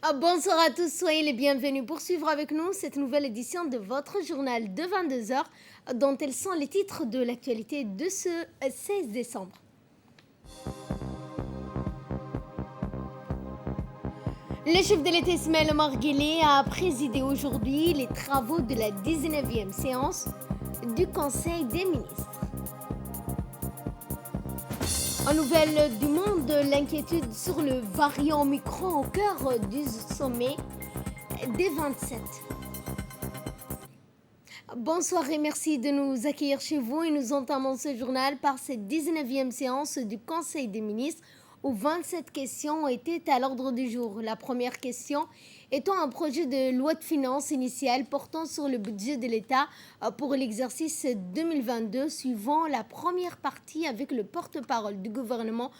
Bonsoir à tous, soyez les bienvenus pour suivre avec nous cette nouvelle édition de votre journal de 22 heures, dont elles sont les titres de l'actualité de ce 16 décembre. Le chef de l'État Ismaël Omar Guelleh a présidé aujourd'hui les travaux de la 19e séance du Conseil des ministres. En nouvelle du monde, l'inquiétude sur le variant Omicron au cœur du sommet des 27. Bonsoir et merci de nous accueillir chez vous et nous entamons ce journal par cette 19e séance du Conseil des ministres où 27 questions étaient à l'ordre du jour. La première question étant un projet de loi de finances initiale portant sur le budget de l'État pour l'exercice 2022 suivant la première partie avec le porte-parole du gouvernement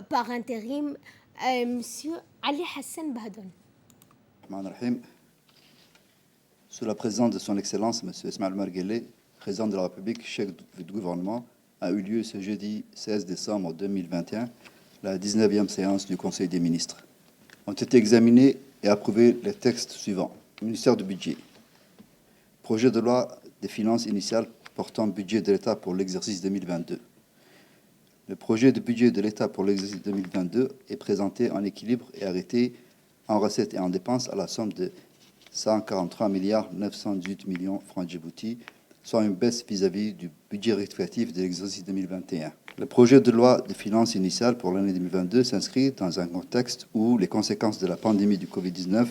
par intérim, M. Ali Hassan Bahdoun. Sous la présidence de son Excellence, M. Ismaël Omar Guelleh, président de la République, chef du gouvernement, a eu lieu ce jeudi 16 décembre 2021, la 19e séance du Conseil des ministres. Ont été examinés et approuvés les textes suivants. Ministère du Budget. Projet de loi des finances initiales portant budget de l'État pour l'exercice 2022. Le projet de budget de l'État pour l'exercice 2022 est présenté en équilibre et arrêté en recettes et en dépenses à la somme de 143 918 millions francs Djibouti, soit une baisse vis-à-vis du budget rectificatif de l'exercice 2021. Le projet de loi de finances initiale pour l'année 2022 s'inscrit dans un contexte où les conséquences de la pandémie du Covid-19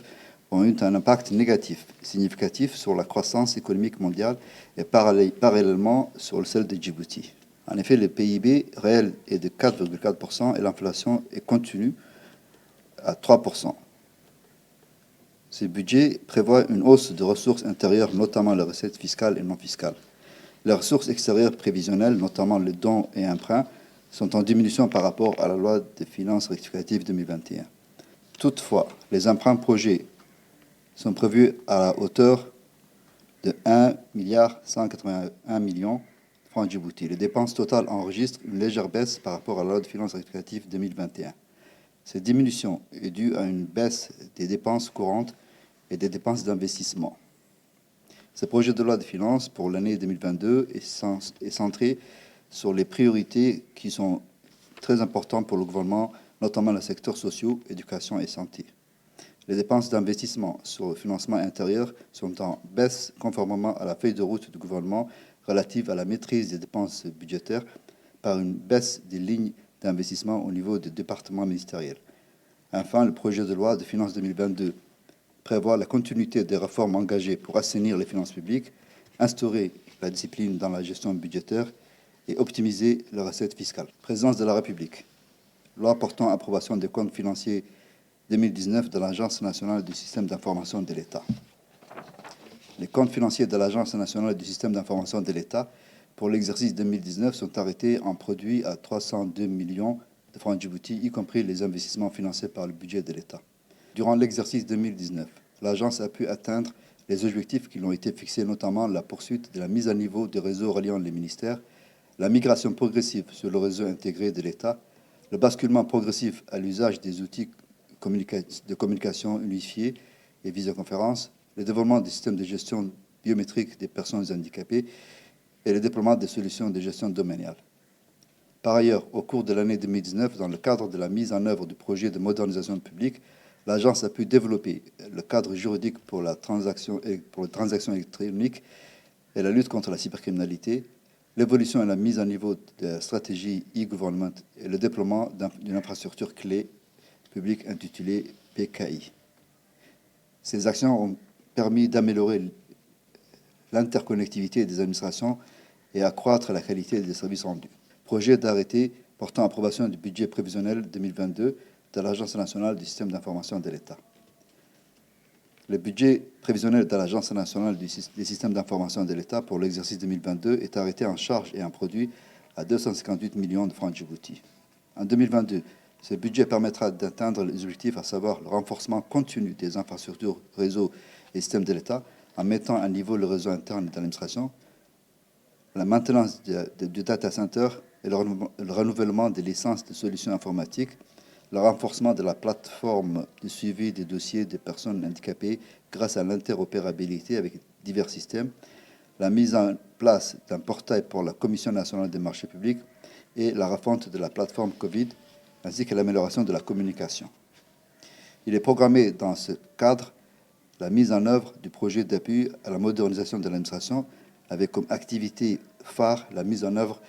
ont eu un impact négatif significatif sur la croissance économique mondiale et parallèlement sur celle de Djibouti. En effet, le PIB réel est de 4,4% et l'inflation est contenue à 3%. Ce budget prévoit une hausse de ressources intérieures, notamment les recettes fiscales et non fiscales. Les ressources extérieures prévisionnelles, notamment les dons et emprunts, sont en diminution par rapport à la loi des finances rectificatives 2021. Toutefois, les emprunts projets sont prévus à la hauteur de 1,181 milliard francs Djibouti. Les dépenses totales enregistrent une légère baisse par rapport à la loi de finances rectificative 2021. Cette diminution est due à une baisse des dépenses courantes et des dépenses d'investissement. Ce projet de loi de finances pour l'année 2022 est centré sur les priorités qui sont très importantes pour le gouvernement, notamment le secteur social, éducation et santé. Les dépenses d'investissement sur le financement intérieur sont en baisse conformément à la feuille de route du gouvernement relative à la maîtrise des dépenses budgétaires par une baisse des lignes d'investissement au niveau des départements ministériels. Enfin, le projet de loi de finances 2022 prévoit la continuité des réformes engagées pour assainir les finances publiques, instaurer la discipline dans la gestion budgétaire et optimiser les recettes fiscales. Présidence de la République. Loi portant approbation des comptes financiers 2019 de l'Agence nationale du système d'information de l'État. Les comptes financiers de l'Agence nationale du système d'information de l'État pour l'exercice 2019 sont arrêtés en produit à 302 millions de francs Djibouti, y compris les investissements financés par le budget de l'État. Durant l'exercice 2019, l'agence a pu atteindre les objectifs qui lui ont été fixés, notamment la poursuite de la mise à niveau des réseaux reliant les ministères, la migration progressive sur le réseau intégré de l'État, le basculement progressif à l'usage des outils de communication unifiés et visioconférences, le développement des systèmes de gestion biométrique des personnes handicapées et le déploiement des solutions de gestion domaniale. Par ailleurs, au cours de l'année 2019, dans le cadre de la mise en œuvre du projet de modernisation publique, l'agence a pu développer le cadre juridique pour les transactions électroniques et la lutte contre la cybercriminalité, l'évolution et la mise à niveau de la stratégie e-government et le déploiement d'une infrastructure clé publique intitulée PKI. Ces actions ont permis d'améliorer l'interconnectivité des administrations et accroître la qualité des services rendus. Projet d'arrêté portant approbation du budget prévisionnel 2022 de l'Agence nationale du système d'information de l'État. Le budget prévisionnel de l'Agence nationale des systèmes d'information de l'État pour l'exercice 2022 est arrêté en charge et en produit à 258 millions de francs Djibouti. En 2022, ce budget permettra d'atteindre les objectifs, à savoir le renforcement continu des infrastructures, réseaux et systèmes de l'État, en mettant à niveau le réseau interne de l'administration, la maintenance du data center et le renouvellement des licences de solutions informatiques, le renforcement de la plateforme de suivi des dossiers des personnes handicapées grâce à l'interopérabilité avec divers systèmes, la mise en place d'un portail pour la Commission nationale des marchés publics et la refonte de la plateforme Covid, ainsi que l'amélioration de la communication. Il est programmé dans ce cadre la mise en œuvre du projet d'appui à la modernisation de l'administration avec comme activité phare la mise en œuvre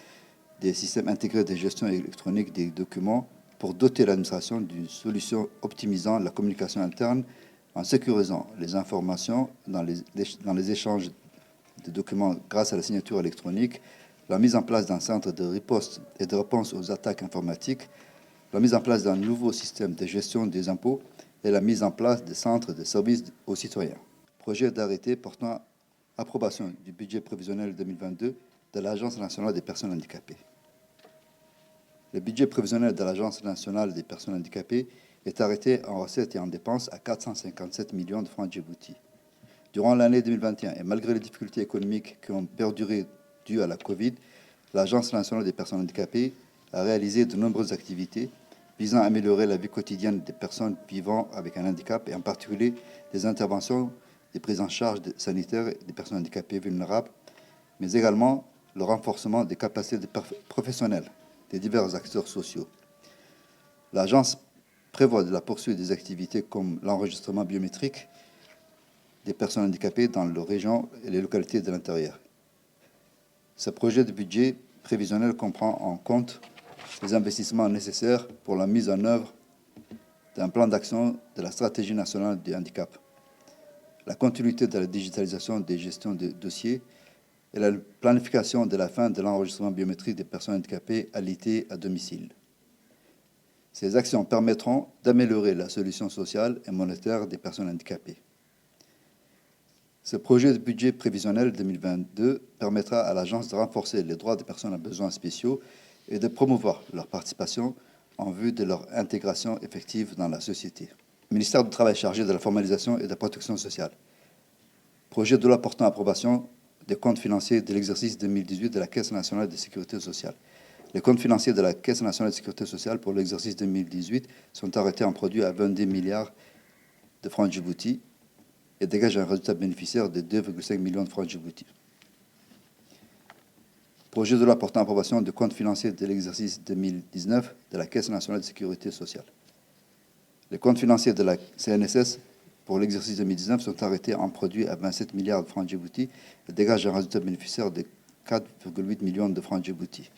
des systèmes intégrés de gestion électronique des documents pour doter l'administration d'une solution optimisant la communication interne en sécurisant les informations dans les échanges de documents grâce à la signature électronique, la mise en place d'un centre de riposte et de réponse aux attaques informatiques, la mise en place d'un nouveau système de gestion des impôts et la mise en place des centres de services aux citoyens. Projet d'arrêté portant approbation du budget prévisionnel 2022 de l'Agence nationale des personnes handicapées. Le budget prévisionnel de l'Agence nationale des personnes handicapées est arrêté en recettes et en dépenses à 457 millions de francs Djibouti. Durant l'année 2021, et malgré les difficultés économiques qui ont perduré dues à la Covid, l'Agence nationale des personnes handicapées a réalisé de nombreuses activités visant à améliorer la vie quotidienne des personnes vivant avec un handicap et en particulier des interventions, des prises en charge sanitaires des personnes handicapées vulnérables, mais également le renforcement des capacités professionnelles des divers acteurs sociaux. L'agence prévoit de la poursuite des activités comme l'enregistrement biométrique des personnes handicapées dans les régions et les localités de l'intérieur. Ce projet de budget prévisionnel comprend en compte les investissements nécessaires pour la mise en œuvre d'un plan d'action de la stratégie nationale du handicap, la continuité de la digitalisation des gestions de dossiers et la planification de la fin de l'enregistrement biométrique des personnes handicapées alitées à domicile. Ces actions permettront d'améliorer la solution sociale et monétaire des personnes handicapées. Ce projet de budget prévisionnel 2022 permettra à l'agence de renforcer les droits des personnes à besoins spéciaux et de promouvoir leur participation en vue de leur intégration effective dans la société. Le ministère du Travail chargé de la formalisation et de la protection sociale. Projet de loi portant approbation des comptes financiers de l'exercice 2018 de la Caisse nationale de sécurité sociale. Les comptes financiers de la Caisse nationale de sécurité sociale pour l'exercice 2018 sont arrêtés en produit à 22 milliards de francs Djibouti et dégagent un résultat bénéficiaire de 2,5 millions de francs Djibouti. Projet de loi portant approbation des comptes financiers de l'exercice 2019 de la Caisse nationale de sécurité sociale. Les comptes financiers de la CNSS pour l'exercice 2019 sont arrêtés en produit à 27 milliards de francs Djibouti et dégagent un résultat bénéficiaire de 4,8 millions de francs Djibouti.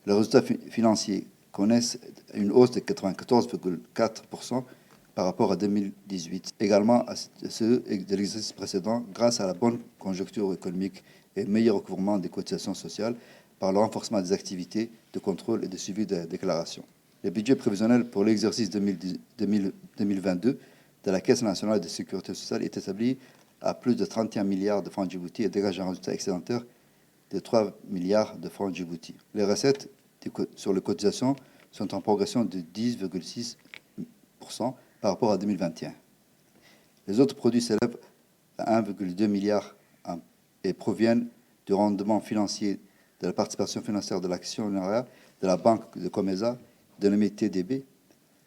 Les résultats financiers connaissent une hausse de 94,4% par rapport à 2018, également à ceux de l'exercice précédent, grâce à la bonne conjoncture économique et meilleur recouvrement des cotisations sociales par le renforcement des activités de contrôle et de suivi des déclarations. Le budget prévisionnel pour l'exercice 2022 de la Caisse nationale de sécurité sociale est établi à plus de 31 milliards de francs Djibouti et dégage un résultat excédentaire de 3 milliards de francs Djibouti. Les recettes sur les cotisations sont en progression de 10,6% par rapport à 2021. Les autres produits s'élèvent à 1,2 milliard et proviennent du rendement financier de la participation financière de l'actionnariat de la banque de Comesa, dénommée TDB.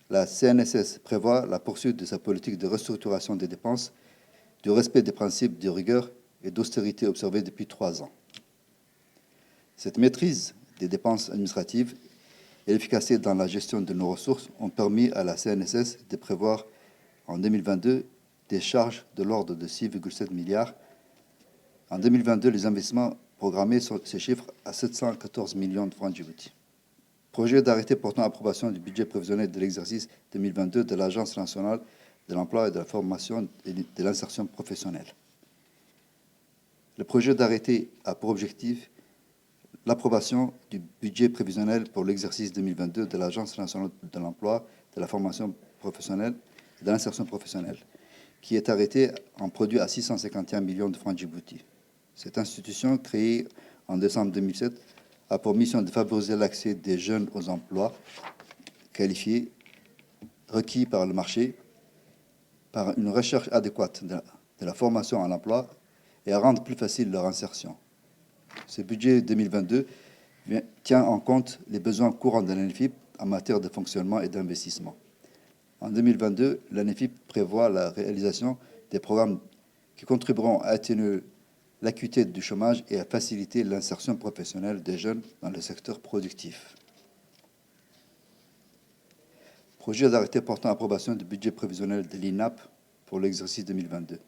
La CNSS prévoit la poursuite de sa politique de restructuration des dépenses, du respect des principes de rigueur et d'austérité observés depuis 3 ans. Cette maîtrise des dépenses administratives et l'efficacité dans la gestion de nos ressources ont permis à la CNSS de prévoir en 2022 des charges de l'ordre de 6,7 milliards. En 2022, les investissements programmés se chiffrent à 714 millions de francs Djibouti. Projet d'arrêté portant approbation du budget prévisionnel de l'exercice 2022 de l'Agence nationale de l'emploi et de la formation et de l'insertion professionnelle. Le projet d'arrêté a pour objectif l'approbation du budget prévisionnel pour l'exercice 2022 de l'Agence nationale de l'emploi, de la formation professionnelle et de l'insertion professionnelle, qui est arrêté en produit à 651 millions de francs Djibouti. Cette institution, créée en décembre 2007, a pour mission de favoriser l'accès des jeunes aux emplois qualifiés requis par le marché, par une recherche adéquate de la formation à l'emploi et à rendre plus facile leur insertion. Ce budget 2022 tient en compte les besoins courants de l'ANFIP en matière de fonctionnement et d'investissement. En 2022, l'ANEFIP prévoit la réalisation des programmes qui contribueront à atténuer l'acuité du chômage et à faciliter l'insertion professionnelle des jeunes dans le secteur productif. Projet d'arrêté portant approbation du budget prévisionnel de l'INAP pour l'exercice 2022.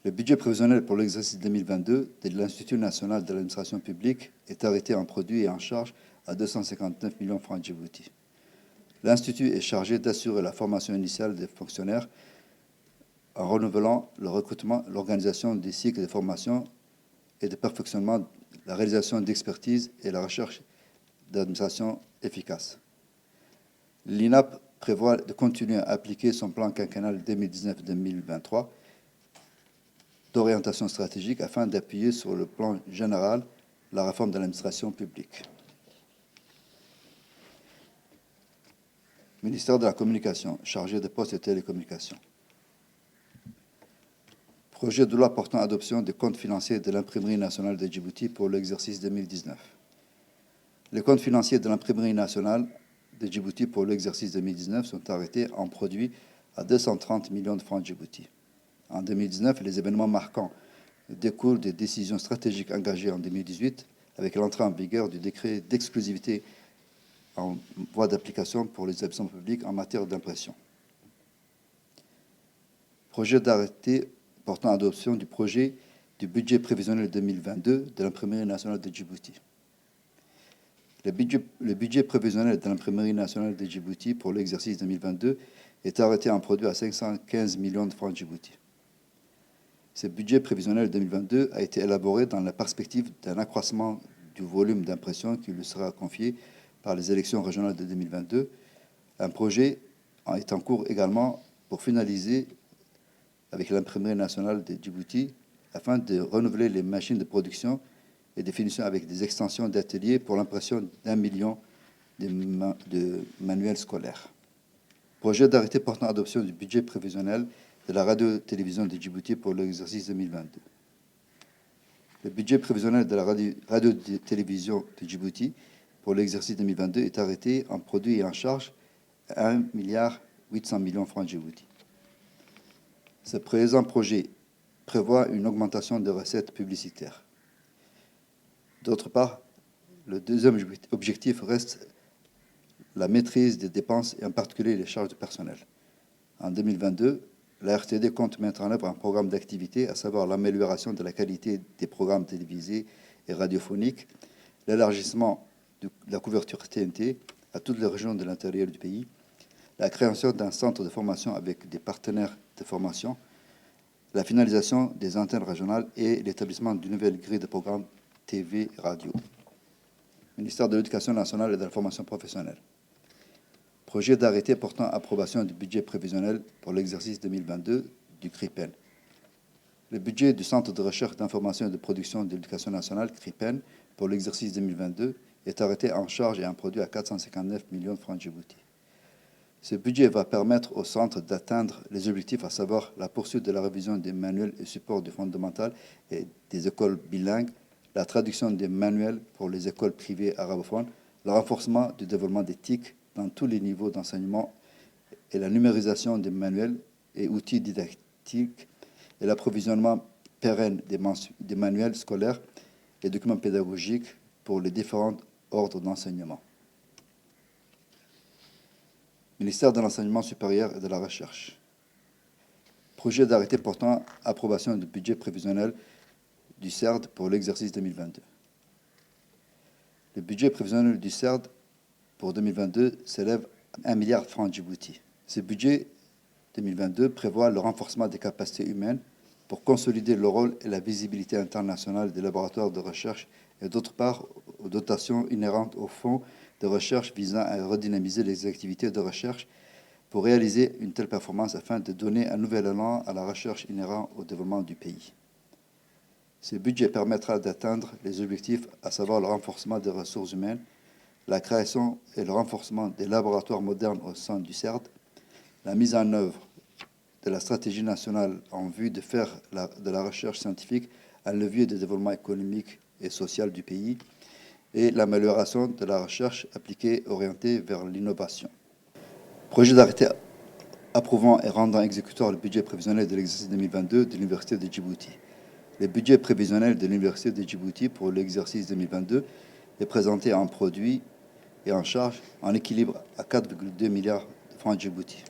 Le budget prévisionnel pour l'exercice 2022 de l'Institut national de l'administration publique est arrêté en produit et en charge à 259 millions de francs Djibouti. L'Institut est chargé d'assurer la formation initiale des fonctionnaires en renouvelant le recrutement, l'organisation des cycles de formation et de perfectionnement, la réalisation d'expertise et la recherche d'administration efficace. L'INAP prévoit de continuer à appliquer son plan quinquennal 2019-2023 d'orientation stratégique afin d'appuyer sur le plan général la réforme de l'administration publique. Ministère de la Communication, chargé des postes et télécommunications. Projet de loi portant adoption des comptes financiers de l'Imprimerie nationale de Djibouti pour l'exercice 2019. Les comptes financiers de l'Imprimerie nationale de Djibouti pour l'exercice 2019 sont arrêtés en produit à 230 millions de francs Djibouti. En 2019, les événements marquants découlent des décisions stratégiques engagées en 2018 avec l'entrée en vigueur du décret d'exclusivité en voie d'application pour les établissements publics en matière d'impression. Projet d'arrêté portant adoption du projet du budget prévisionnel 2022 de l'Imprimerie nationale de Djibouti. Le budget prévisionnel de l'Imprimerie nationale de Djibouti pour l'exercice 2022 est arrêté en produit à 515 millions de francs Djibouti. Ce budget prévisionnel 2022 a été élaboré dans la perspective d'un accroissement du volume d'impression qui lui sera confié par les élections régionales de 2022. Un projet est en cours également pour finaliser avec l'Imprimerie nationale de Djibouti afin de renouveler les machines de production et de finition avec des extensions d'ateliers pour l'impression d'1 million de manuels scolaires. Projet d'arrêté portant adoption du budget prévisionnel de la radio-télévision de Djibouti pour l'exercice 2022. Le budget prévisionnel de la radio-télévision de Djibouti pour l'exercice 2022 est arrêté en produit et en charge à 1,8 milliard de francs Djibouti. Ce présent projet prévoit une augmentation des recettes publicitaires. D'autre part, le deuxième objectif reste la maîtrise des dépenses et en particulier les charges de personnel. En 2022, la RTD compte mettre en œuvre un programme d'activité, à savoir l'amélioration de la qualité des programmes télévisés et radiophoniques, l'élargissement de la couverture TNT à toutes les régions de l'intérieur du pays, la création d'un centre de formation avec des partenaires de formation, la finalisation des antennes régionales et l'établissement d'une nouvelle grille de programmes TV radio. Ministère de l'Éducation nationale et de la formation professionnelle. Projet d'arrêté portant approbation du budget prévisionnel pour l'exercice 2022 du CRIPEN. Le budget du Centre de recherche d'information et de production de l'Éducation nationale, CRIPEN, pour l'exercice 2022 est arrêté en charge et en produit à 459 millions de francs Djibouti. Ce budget va permettre au centre d'atteindre les objectifs, à savoir la poursuite de la révision des manuels et supports du fondamental et des écoles bilingues, la traduction des manuels pour les écoles privées arabophones, le renforcement du développement des TIC dans tous les niveaux d'enseignement et la numérisation des manuels et outils didactiques et l'approvisionnement pérenne des manuels scolaires et documents pédagogiques pour les différents ordres d'enseignement. Ministère de l'Enseignement supérieur et de la Recherche. Projet d'arrêté portant approbation du budget prévisionnel du CERD pour l'exercice 2022. Le budget prévisionnel du CERD pour 2022 s'élève à 1 milliard de francs Djibouti. Ce budget 2022 prévoit le renforcement des capacités humaines pour consolider le rôle et la visibilité internationale des laboratoires de recherche et d'autre part aux dotations inhérentes au fonds de recherche visant à redynamiser les activités de recherche pour réaliser une telle performance afin de donner un nouvel élan à la recherche inhérente au développement du pays. Ce budget permettra d'atteindre les objectifs, à savoir le renforcement des ressources humaines, la création et le renforcement des laboratoires modernes au sein du CERD, la mise en œuvre de la stratégie nationale en vue de faire de la recherche scientifique un levier de développement économique et social du pays, et l'amélioration de la recherche appliquée orientée vers l'innovation. Projet d'arrêté approuvant et rendant exécutoire le budget prévisionnel de l'exercice 2022 de l'Université de Djibouti. Le budget prévisionnel de l'Université de Djibouti pour l'exercice 2022 est présenté en produit et en charge en équilibre à 4,2 milliards de francs Djibouti.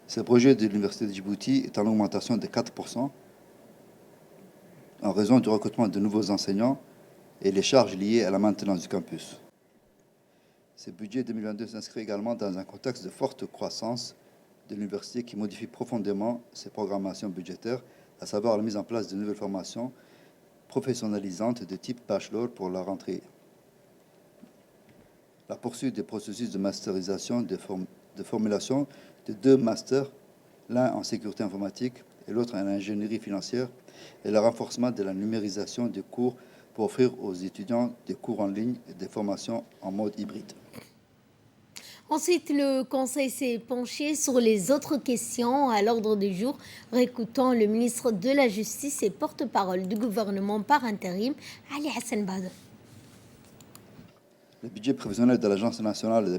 Ce projet de l'Université de Djibouti est en augmentation de 4% en raison du recrutement de nouveaux enseignants et les charges liées à la maintenance du campus. Ce budget 2022 s'inscrit également dans un contexte de forte croissance de l'université qui modifie profondément ses programmations budgétaires, à savoir la mise en place de nouvelles formations professionnalisantes de type bachelor pour la rentrée. La poursuite des processus de masterisation de formulation de 2 masters, l'un en sécurité informatique et l'autre en ingénierie financière, et le renforcement de la numérisation des cours pour offrir aux étudiants des cours en ligne et des formations en mode hybride. Ensuite, le Conseil s'est penché sur les autres questions à l'ordre du jour, réécoutant le ministre de la Justice et porte-parole du gouvernement par intérim, Ali Hassan Badr. Le budget prévisionnel de l'Agence nationale de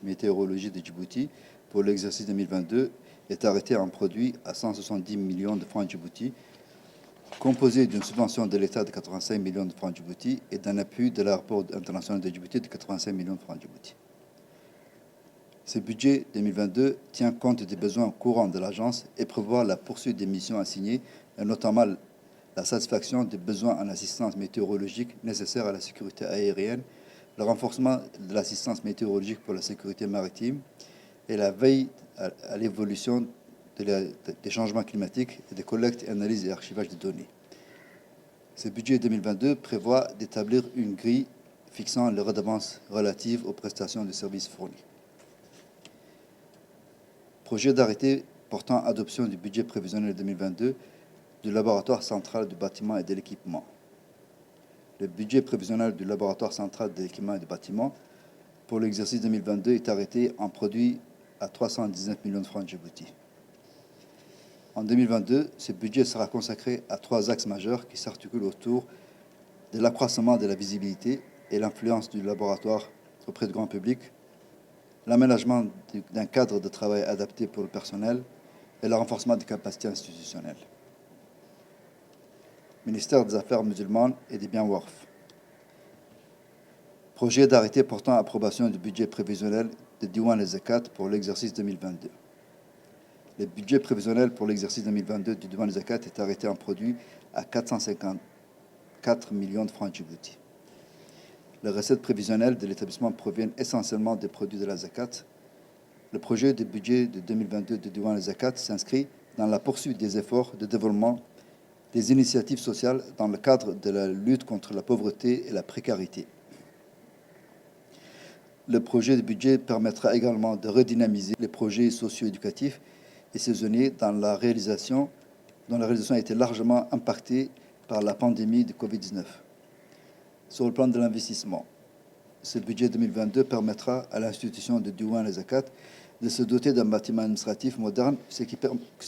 météorologie de Djibouti pour l'exercice 2022 est arrêté en produit à 170 millions de francs Djibouti, composé d'une subvention de l'État de 85 millions de francs Djibouti et d'un appui de l'aéroport international de Djibouti de 85 millions de francs Djibouti. Ce budget 2022 tient compte des besoins courants de l'agence et prévoit la poursuite des missions assignées, et notamment la satisfaction des besoins en assistance météorologique nécessaires à la sécurité aérienne, le renforcement de l'assistance météorologique pour la sécurité maritime et la veille à l'évolution des changements climatiques et des collectes, analyses et archivages de données. Ce budget 2022 prévoit d'établir une grille fixant les redevances relatives aux prestations de services fournis. Projet d'arrêté portant adoption du budget prévisionnel 2022 du laboratoire central du bâtiment et de l'équipement. Le budget prévisionnel du laboratoire central de l'équipement et du bâtiment pour l'exercice 2022 est arrêté en produit à 319 millions de francs Djibouti. En 2022, ce budget sera consacré à 3 axes majeurs qui s'articulent autour de l'accroissement de la visibilité et l'influence du laboratoire auprès du grand public, l'aménagement d'un cadre de travail adapté pour le personnel et le renforcement des capacités institutionnelles. Ministère des Affaires musulmanes et des biens WARF. Projet d'arrêté portant approbation du budget prévisionnel de Diwan et Zakat pour l'exercice 2022. Le budget prévisionnel pour l'exercice 2022 du Diwan et Zakat est arrêté en produit à 454 millions de francs Djibouti. Les recettes prévisionnelles de l'établissement proviennent essentiellement des produits de la Zakat. Le projet de budget de 2022 de Diwan et Zakat s'inscrit dans la poursuite des efforts de développement des initiatives sociales dans le cadre de la lutte contre la pauvreté et la précarité. Le projet de budget permettra également de redynamiser les projets socio-éducatifs et saisonniers dont la réalisation a été largement impactée par la pandémie de Covid-19. Sur le plan de l'investissement, ce budget 2022 permettra à l'institution de Diwan et Zakat de se doter d'un bâtiment administratif moderne, ce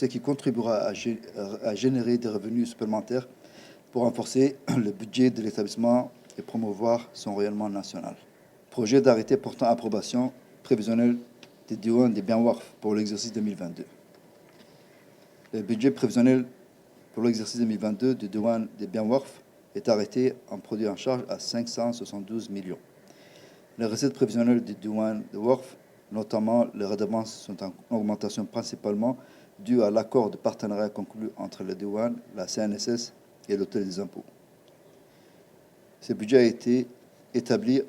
qui contribuera à générer des revenus supplémentaires pour renforcer le budget de l'établissement et promouvoir son rayonnement national. Projet d'arrêté portant approbation prévisionnelle des Diwan des biens WARF pour l'exercice 2022. Le budget prévisionnel pour l'exercice 2022 du Diwan des biens WARF est arrêté en produit en charge à 572 millions. Les recettes prévisionnelles du Diwan de WARF, notamment les redevances, sont en augmentation principalement due à l'accord de partenariat conclu entre le Diwan, la CNSS et l'Hôtel des impôts. Ce budget a été établi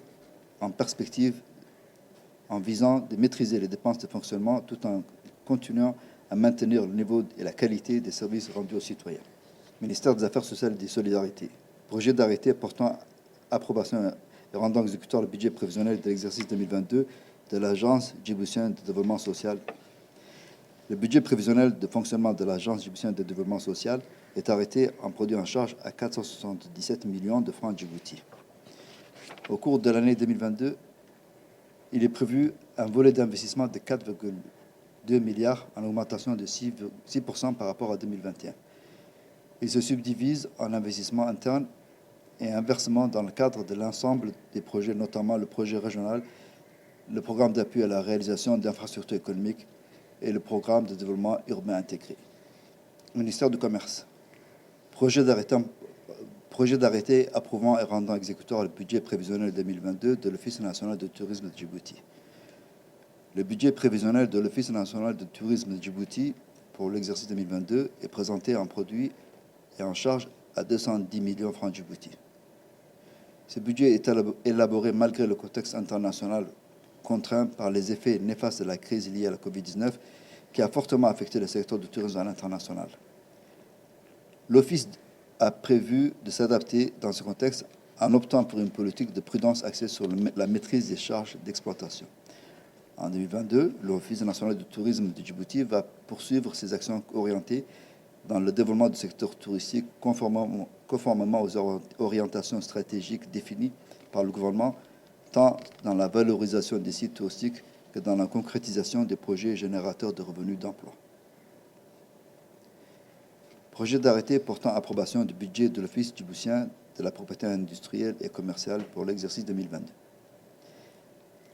en perspective en visant de maîtriser les dépenses de fonctionnement tout en continuant à maintenir le niveau et la qualité des services rendus aux citoyens. Ministère des Affaires sociales et des solidarités. Projet d'arrêté portant approbation et rendant exécutoire le budget prévisionnel de l'exercice 2022 de l'Agence djiboutienne de développement social. Le budget prévisionnel de fonctionnement de l'Agence djiboutienne de développement social est arrêté en produit en charge à 477 millions de francs Djibouti. Au cours de l'année 2022, il est prévu un volet d'investissement de 4,2 milliards en augmentation de 6% par rapport à 2021. Il se subdivise en investissement interne et un versement dans le cadre de l'ensemble des projets, notamment le projet régional, le programme d'appui à la réalisation d'infrastructures économiques et le programme de développement urbain intégré. Ministère du Commerce. Projet d'arrêté approuvant et rendant exécutoire le budget prévisionnel 2022 de l'Office national de tourisme de Djibouti. Le budget prévisionnel de l'Office national de tourisme de Djibouti pour l'exercice 2022 est présenté en produit et en charge à 210 millions de francs Djibouti. Ce budget est élaboré malgré le contexte international contraint par les effets néfastes de la crise liée à la Covid-19 qui a fortement affecté le secteur du tourisme à l'international. L'Office a prévu de s'adapter dans ce contexte en optant pour une politique de prudence axée sur la maîtrise des charges d'exploitation. En 2022, l'Office national du tourisme de Djibouti va poursuivre ses actions orientées dans le développement du secteur touristique conformément aux orientations stratégiques définies par le gouvernement, tant dans la valorisation des sites touristiques que dans la concrétisation des projets générateurs de revenus d'emploi. Projet d'arrêté portant approbation du budget de l'Office djiboutien de la propriété industrielle et commerciale pour l'exercice 2022.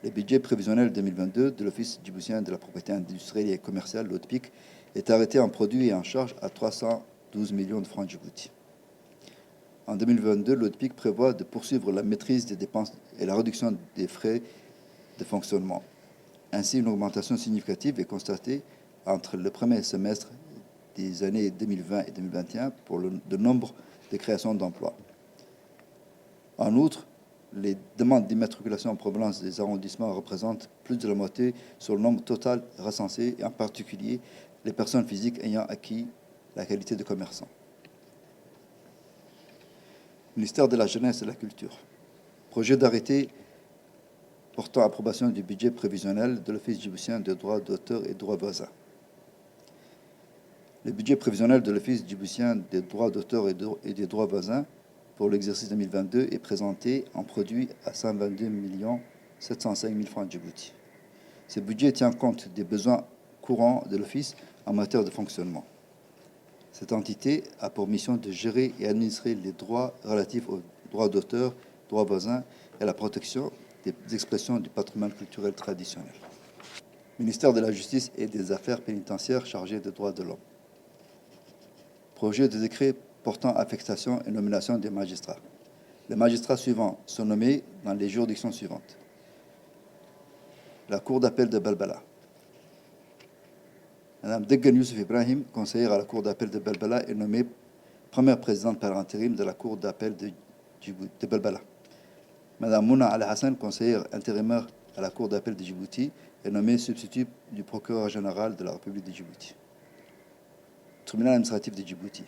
Le budget prévisionnel 2022 de l'Office djiboutien de la propriété industrielle et commerciale, l'ODPIC, est arrêté en produit et en charge à 312 millions de francs Djibouti. En 2022, l'ODPIC prévoit de poursuivre la maîtrise des dépenses et la réduction des frais de fonctionnement. Ainsi, une augmentation significative est constatée entre le premier semestre des années 2020 et 2021 pour le nombre de créations d'emplois. En outre, les demandes d'immatriculation en provenance des arrondissements représentent plus de la moitié sur le nombre total recensé, et en particulier les personnes physiques ayant acquis la qualité de commerçant. Ministère de la Jeunesse et de la Culture. Projet d'arrêté portant approbation du budget prévisionnel de l'Office djiboutien des droits d'auteur et droits voisins. Le budget prévisionnel de l'Office djiboutien des droits d'auteur et des droits voisins pour l'exercice 2022 est présenté en produit à 122 705 000 francs Djibouti. Ce budget tient compte des besoins courants de l'Office en matière de fonctionnement. Cette entité a pour mission de gérer et administrer les droits relatifs aux droits d'auteur, droits voisins et à la protection des expressions du patrimoine culturel traditionnel. Ministère de la Justice et des Affaires pénitentiaires chargé des droits de l'homme. Projet de décret portant affectation et nomination des magistrats. Les magistrats suivants sont nommés dans les juridictions suivantes. La Cour d'appel de Balbala. Madame Deggan Youssef Ibrahim, conseillère à la Cour d'appel de Balbala, est nommée première présidente par intérim de la Cour d'appel de Balbala. Madame Mouna Al-Hassan, conseillère intérimaire à la Cour d'appel de Djibouti, est nommée substitut du procureur général de la République de Djibouti. Tribunal administratif de Djibouti.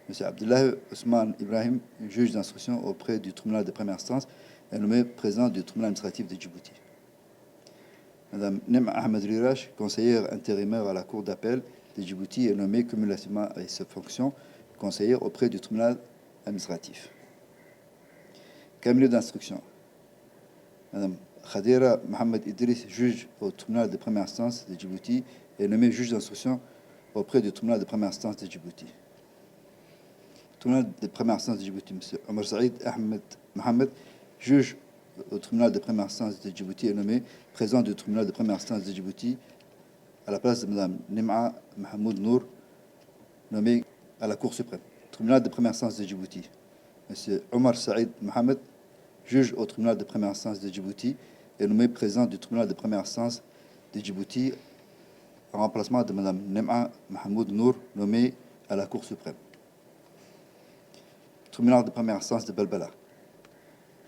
M. Abdullah Ousmane Ibrahim, juge d'instruction auprès du tribunal de première instance, est nommé président du tribunal administratif de Djibouti. Madame Nem Ahmed Rirash, conseillère intérimaire à la Cour d'appel de Djibouti, est nommée cumulativement à cette fonction conseillère auprès du tribunal administratif. Cabinet d'instruction. Madame Khadira Mohamed Idriss, juge au tribunal de première instance de Djibouti, est nommée juge d'instruction auprès du tribunal de première instance de Djibouti. Tribunal de première instance de Djibouti, M. Omar Saïd Ahmed Mohamed, juge au tribunal de première instance de Djibouti, est nommé président du tribunal de première instance de Djibouti à la place de Mme Nim'a Mahmoud Nour, nommée à la Cour suprême. Tribunal de première instance de Djibouti, M. Omar Saïd Mohamed, juge au tribunal de première instance de Djibouti, est nommé président du tribunal de première instance de Djibouti en remplacement de Mme Nim'a Mahmoud Nour, nommée à la Cour suprême. Tribunal de première instance de Balbala.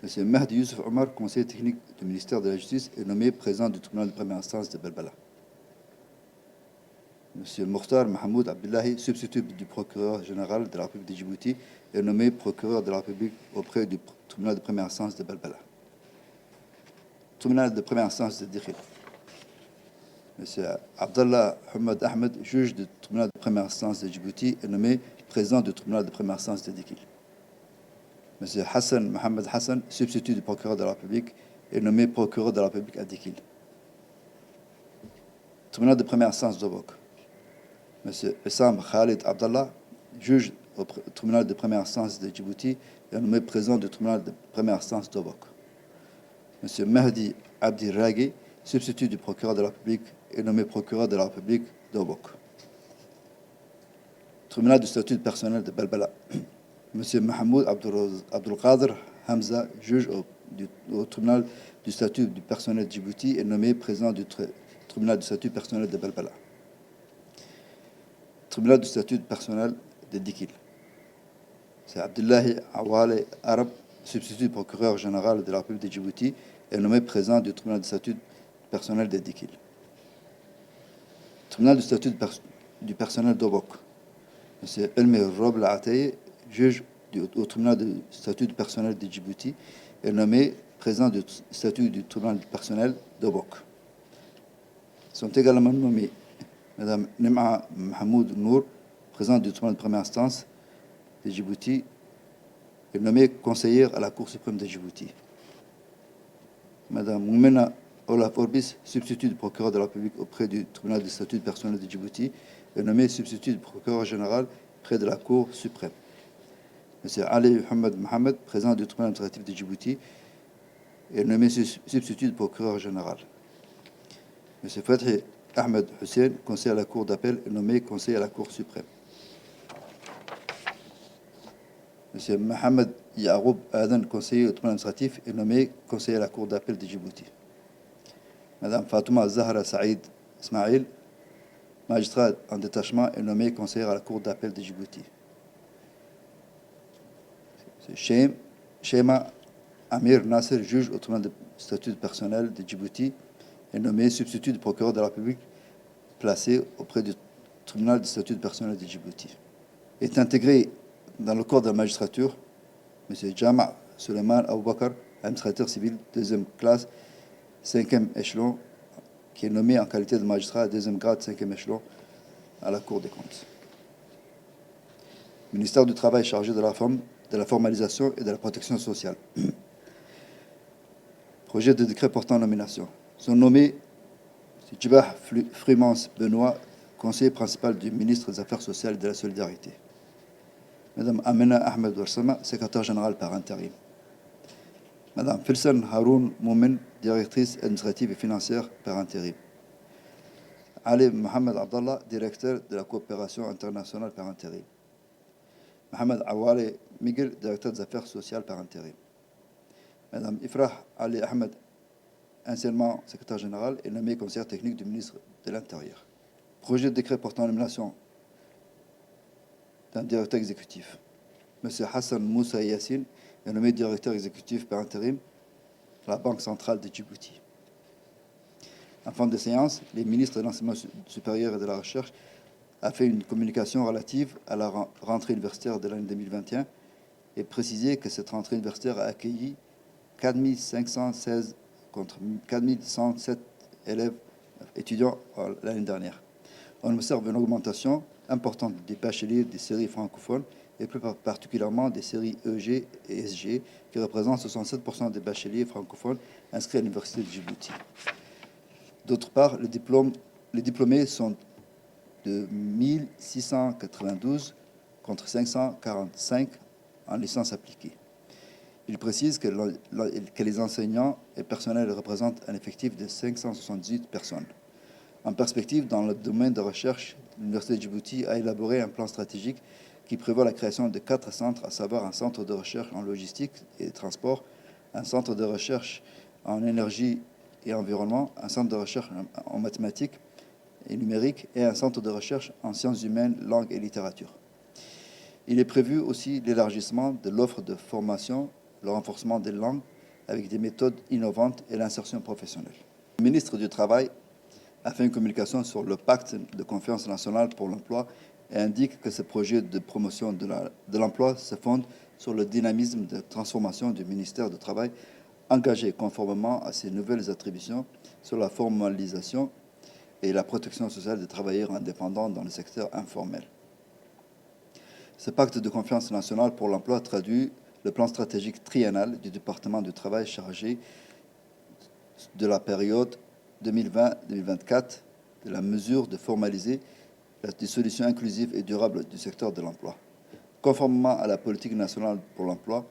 M. Mahdi Youssef Omar, conseiller technique du ministère de la Justice, est nommé président du tribunal de première instance de Balbala. M. Mokhtar Mahmoud Abdullahi, substitut du procureur général de la République de Djibouti, est nommé procureur de la République auprès du tribunal de première instance de Balbala. Tribunal de première instance de Dikhil. M. Abdallah Hamad Ahmed, juge du tribunal de première instance de Djibouti, est nommé président du tribunal de première instance de Dikhil. M. Hassan Mohamed Hassan, substitut du procureur de la République, est nommé procureur de la République à Dikhil. Tribunal de première instance d'Obok. M. Essam Khalid Abdallah, juge au tribunal de première instance de Djibouti et nommé président du tribunal de première instance d'Obok. M. Mehdi Abdi Raghi, substitut du procureur de la République, est nommé procureur de la République d'Obok. Tribunal du statut de personnel de Belbela. M. Mahmoud Abdul Qadir Hamza, juge au tribunal du statut du personnel de Djibouti, est nommé président du tribunal du statut personnel de Belbela. Tribunal du statut de personnel de Dikil. C'est Abdullahi Awale Arab, substitut du procureur général de la République de Djibouti, est nommé président du tribunal du statut personnel de Dikil. Tribunal du statut du personnel d'Obok. M. Elmer Rob Ateye, juge au tribunal du statut du personnel de Djibouti, est nommé président du statut du tribunal du personnel d'Obok. Sont également nommés Mme Nema Mahmoud Nour, présidente du tribunal de première instance de Djibouti, est nommée conseillère à la Cour suprême de Djibouti. Mme Moumena Olaf Orbis, substitut du procureur de la République auprès du tribunal de statut de personnel de Djibouti, est nommé substitut du procureur général près de la Cour suprême. M. Ali Mohamed, président du tribunal administratif de Djibouti, est nommé substitut du procureur général. M. Fathi Ahmed Hussein, conseiller à la Cour d'appel, est nommé conseiller à la Cour suprême. M. Mohamed Yaroub Adan, conseiller au tribunal administratif, est nommé conseiller à la Cour d'appel de Djibouti. Mme Fatouma Zahra Saïd Ismail, magistrat en détachement, est nommée conseillère à la Cour d'appel de Djibouti. Shema Amir Nasser, juge au tribunal de statut de personnel de Djibouti, est nommé substitut du procureur de la République placé auprès du tribunal de statut de personnel de Djibouti. Est intégré dans le corps de la magistrature M. Jama Suleiman Aboubakar, administrateur civil, deuxième classe, 5e échelon, qui est nommé en qualité de magistrat à deuxième grade, 5e échelon, à la Cour des comptes. Ministère du Travail chargé de la formalisation et de la protection sociale. Projet de décret portant nomination. Sont nommés M. Djibah Frimans Benoît, conseiller principal du ministre des Affaires sociales et de la Solidarité. Mme Amena Ahmed Warsama, secrétaire général par intérim. Mme Filsen Haroun Moumen, directrice administrative et financière par intérim. Ali Mohamed Abdallah, directeur de la coopération internationale par intérim. Mohamed Awale Miguel, directeur des affaires sociales par intérim. Mme Ifrah Ali Ahmed, anciennement secrétaire général, est nommée conseillère technique du ministre de l'Intérieur. Projet de décret portant nomination d'un directeur exécutif. M. Hassan Moussa Yassine est nommé directeur exécutif par intérim à la Banque centrale de Djibouti. En fin de séance, les ministres de l'enseignement supérieur et de la recherche a fait une communication relative à la rentrée universitaire de l'année 2021 et précisé que cette rentrée universitaire a accueilli 4516 contre 4107 élèves étudiants l'année dernière. On observe une augmentation importante des bacheliers des séries francophones et plus particulièrement des séries EG et SG qui représentent 67% des bacheliers francophones inscrits à l'Université de Djibouti. D'autre part, les diplômés sont de 1692 contre 545 en licence appliquée. Il précise que les enseignants et personnels représentent un effectif de 578 personnes. En perspective, dans le domaine de recherche, l'Université de Djibouti a élaboré un plan stratégique qui prévoit la création de 4 centres, à savoir un centre de recherche en logistique et transport, un centre de recherche en énergie et environnement, un centre de recherche en mathématiques et numérique et un centre de recherche en sciences humaines, langues et littérature. Il est prévu aussi l'élargissement de l'offre de formation, le renforcement des langues avec des méthodes innovantes et l'insertion professionnelle. Le ministre du Travail a fait une communication sur le pacte de confiance nationale pour l'emploi et indique que ce projet de promotion de l'emploi se fonde sur le dynamisme de transformation du ministère du Travail engagé conformément à ses nouvelles attributions sur la formalisation et la protection sociale des travailleurs indépendants dans le secteur informel. Ce pacte de confiance nationale pour l'emploi traduit le plan stratégique triennal du département du travail chargé de la période 2020-2024 de la mesure de formaliser des solutions inclusives et durables du secteur de l'emploi. conformément à la politique nationale pour l'emploi,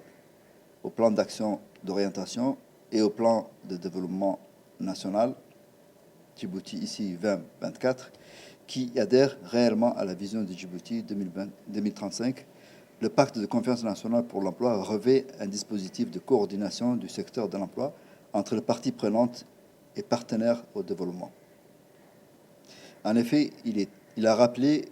au plan d'action d'orientation et au plan de développement national, Djibouti ici 2024, qui adhère réellement à la vision de Djibouti 2035. Le pacte de confiance nationale pour l'emploi revêt un dispositif de coordination du secteur de l'emploi entre les parties prenantes et partenaires au développement. En effet, il a rappelé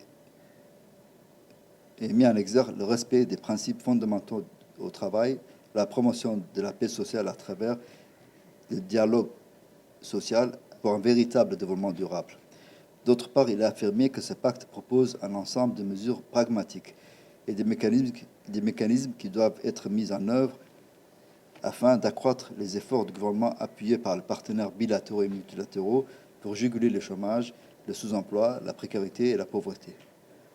et mis en exergue le respect des principes fondamentaux au travail, la promotion de la paix sociale à travers le dialogue social pour un véritable développement durable. D'autre part, il a affirmé que ce pacte propose un ensemble de mesures pragmatiques et des mécanismes qui doivent être mis en œuvre afin d'accroître les efforts du gouvernement appuyés par les partenaires bilatéraux et multilatéraux pour juguler le chômage, le sous-emploi, la précarité et la pauvreté.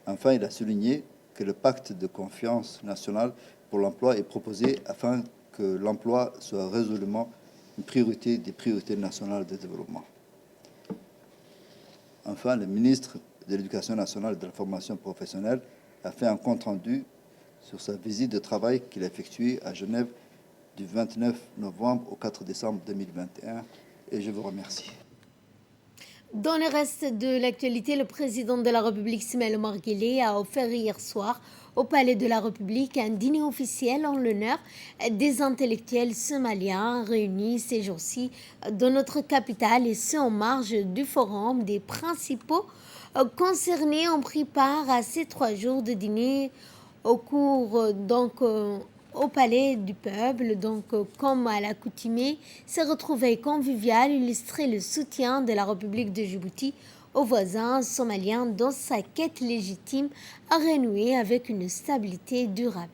Enfin, il a souligné que le pacte de confiance nationale pour l'emploi est proposé afin que l'emploi soit résolument une priorité des priorités nationales de développement. Enfin, le ministre de l'Éducation nationale et de la formation professionnelle a fait un compte-rendu sur sa visite de travail qu'il a effectuée à Genève du 29 novembre au 4 décembre 2021 et je vous remercie. Dans le reste de l'actualité, le président de la République, Ismaël Omar Guelleh, a offert hier soir au Palais de la République un dîner officiel en l'honneur des intellectuels somaliens réunis ces jours-ci dans notre capitale et ce en marge du forum des principaux concernés ont pris part à ces 3 jours de dîner au cours au Palais du Peuple, comme à l'accoutumée, ces retrouvailles conviviales illustraient le soutien de la République de Djibouti aux voisins somaliens dans sa quête légitime à renouer avec une stabilité durable.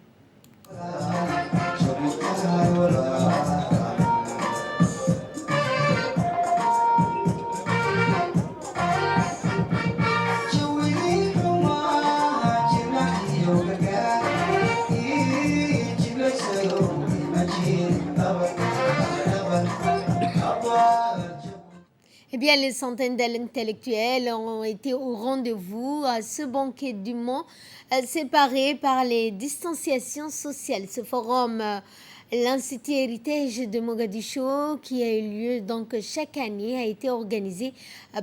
Eh bien, les centaines d'intellectuels ont été au rendez-vous à ce banquet du Mont, séparés par les distanciations sociales. Ce forum, l'Institut Héritage de Mogadiscio, qui a eu lieu chaque année, a été organisé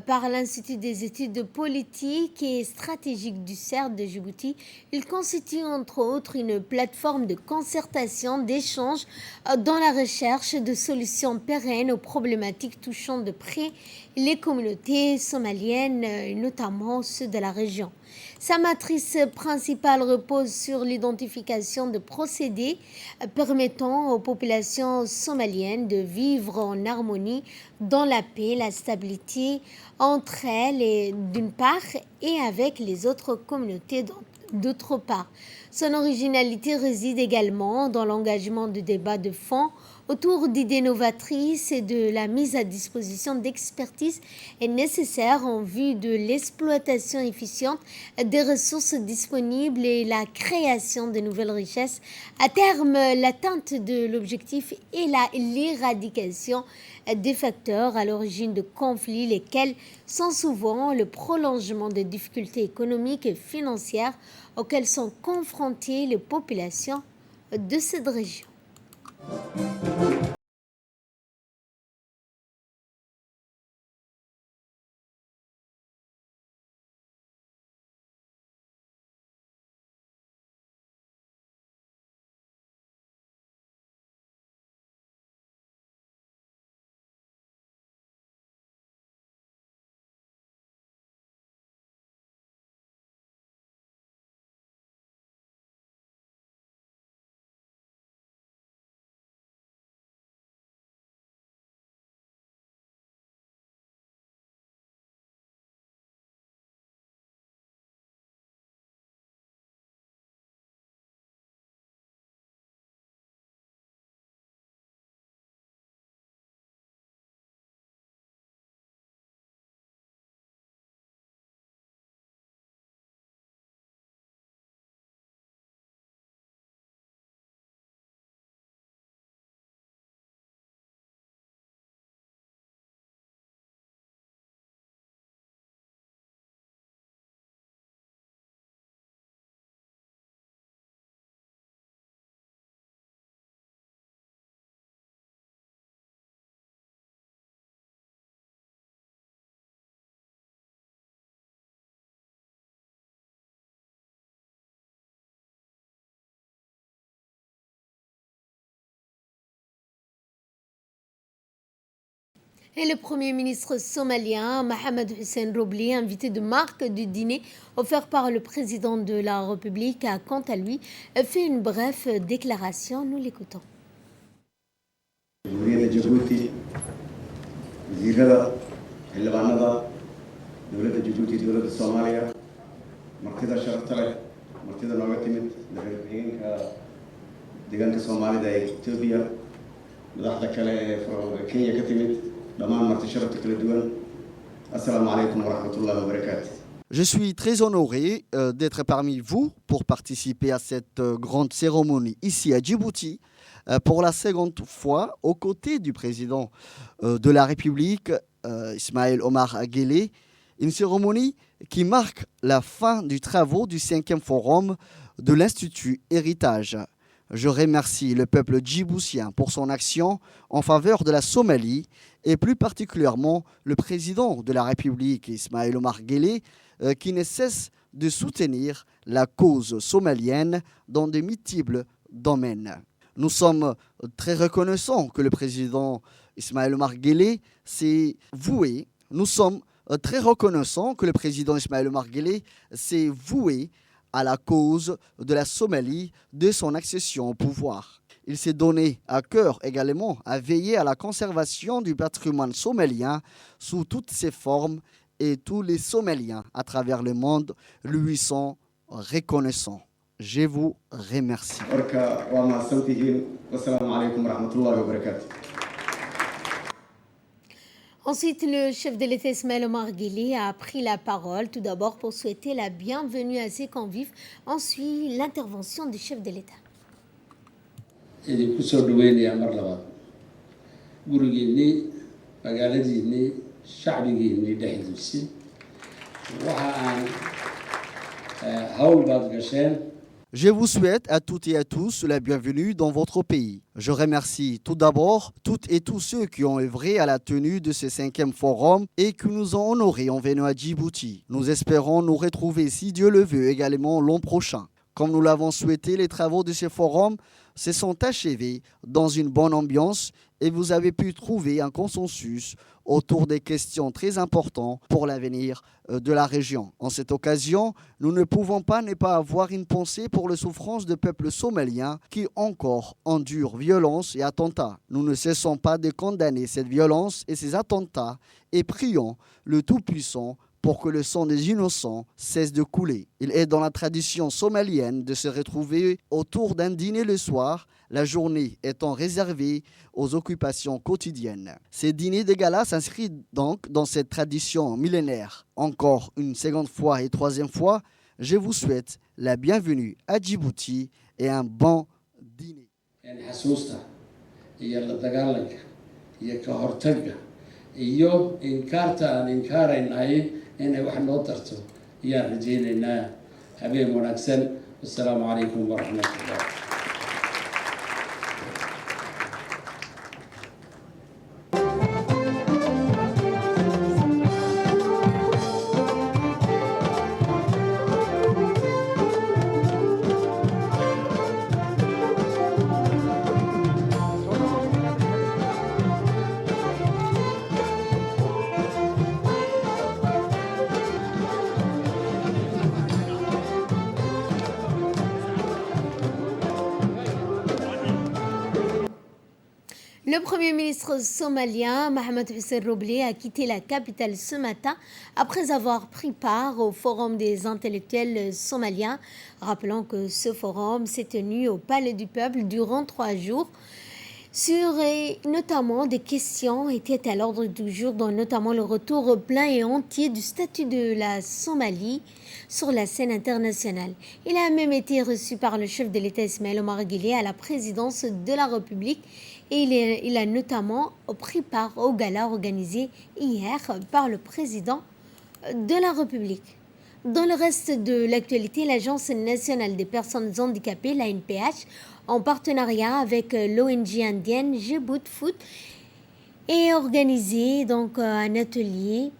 par l'Institut des études politiques et stratégiques du CERD de Djibouti. Il constitue entre autres une plateforme de concertation, d'échange dans la recherche de solutions pérennes aux problématiques touchant de près les communautés somaliennes, notamment ceux de la région. Sa matrice principale repose sur l'identification de procédés permettant aux populations somaliennes de vivre en harmonie dans la paix, la stabilité entre elles et d'une part et avec les autres communautés d'autre part. Son originalité réside également dans l'engagement de débats de fond autour d'idées novatrices et de la mise à disposition d'expertise est nécessaire en vue de l'exploitation efficiente des ressources disponibles et la création de nouvelles richesses. À terme, l'atteinte de l'objectif est l'éradication des facteurs à l'origine de conflits, lesquels sont souvent le prolongement des difficultés économiques et financières auxquelles sont confrontées les populations de cette région. Et le Premier ministre somalien, Mohamed Hussein Roble, invité de marque du dîner offert par le président de la République, a quant à lui fait une brève déclaration. Nous l'écoutons. جمهورية جيبوتي وزيرada xildhibaanada dowladda Djibouti dowladda Soomaaliya martida sharafta leh martida nooga timid madaxweynaha deegaanka Soomaalida ee Itoobiya madaxda kale ee Kenya ka timid dhammaan marti sharafta kala duwan assalaamu calaykum waraxmatullaahi wabarakaatuh. Je suis très honoré d'être parmi vous pour participer à cette grande cérémonie ici à Djibouti pour la seconde fois aux côtés du président de la République, Ismaël Omar Guelleh, une cérémonie qui marque la fin du travaux du 5e forum de l'Institut Héritage. Je remercie le peuple djiboutien pour son action en faveur de la Somalie et plus particulièrement le président de la République, Ismaël Omar Guelleh, qui ne cesse de soutenir la cause somalienne dans de multiples domaines. Nous sommes très reconnaissants que le président Ismaël Omar Guelleh s'est voué. Nous sommes très reconnaissants que le président Ismaël Omar Guelleh s'est voué à la cause de la Somalie de son accession au pouvoir. Il s'est donné à cœur également à veiller à la conservation du patrimoine somalien sous toutes ses formes et tous les Somaliens à travers le monde lui sont reconnaissants. Je vous remercie. Ensuite, le chef de l'État Ismaël Omar Guelleh a pris la parole, tout d'abord pour souhaiter la bienvenue à ses convives. Ensuite, l'intervention du chef de l'État. Je vous souhaite à toutes et à tous la bienvenue dans votre pays. Je remercie tout d'abord toutes et tous ceux qui ont œuvré à la tenue de ce 5e forum et qui nous ont honorés en venant à Djibouti. Nous espérons nous retrouver, si Dieu le veut, également l'an prochain. Comme nous l'avons souhaité, les travaux de ce forum se sont achevés dans une bonne ambiance et vous avez pu trouver un consensus autour des questions très importantes pour l'avenir de la région. En cette occasion, nous ne pouvons pas ne pas avoir une pensée pour les souffrances du peuple somalien qui encore endure violence et attentats. Nous ne cessons pas de condamner cette violence et ces attentats et prions le Tout-Puissant pour que le sang des innocents cesse de couler. Il est dans la tradition somalienne de se retrouver autour d'un dîner le soir, la journée étant réservée aux occupations quotidiennes. Ces dîners de gala s'inscrivent donc dans cette tradition millénaire. Encore une seconde fois et troisième fois, je vous souhaite la bienvenue à Djibouti et un bon dîner. inay wax noo tarto ayaan rajaynaynaa habeen wanaagsan. Assalaamu calaykum waraxmatullah. Le Premier ministre somalien, Mohamed Hussein Roble, a quitté la capitale ce matin après avoir pris part au Forum des intellectuels somaliens. Rappelons que ce forum s'est tenu au Palais du Peuple durant 3 jours. Notamment des questions étaient à l'ordre du jour, dont notamment le retour plein et entier du statut de la Somalie sur la scène internationale. Il a même été reçu par le chef de l'État Ismaël Omar Guelleh à la présidence de la République et il a notamment pris part au gala organisé hier par le président de la République. Dans le reste de l'actualité, l'Agence nationale des personnes handicapées, l'ANPH, en partenariat avec l'ONG indienne Djibouti Food, et organisé donc un atelier,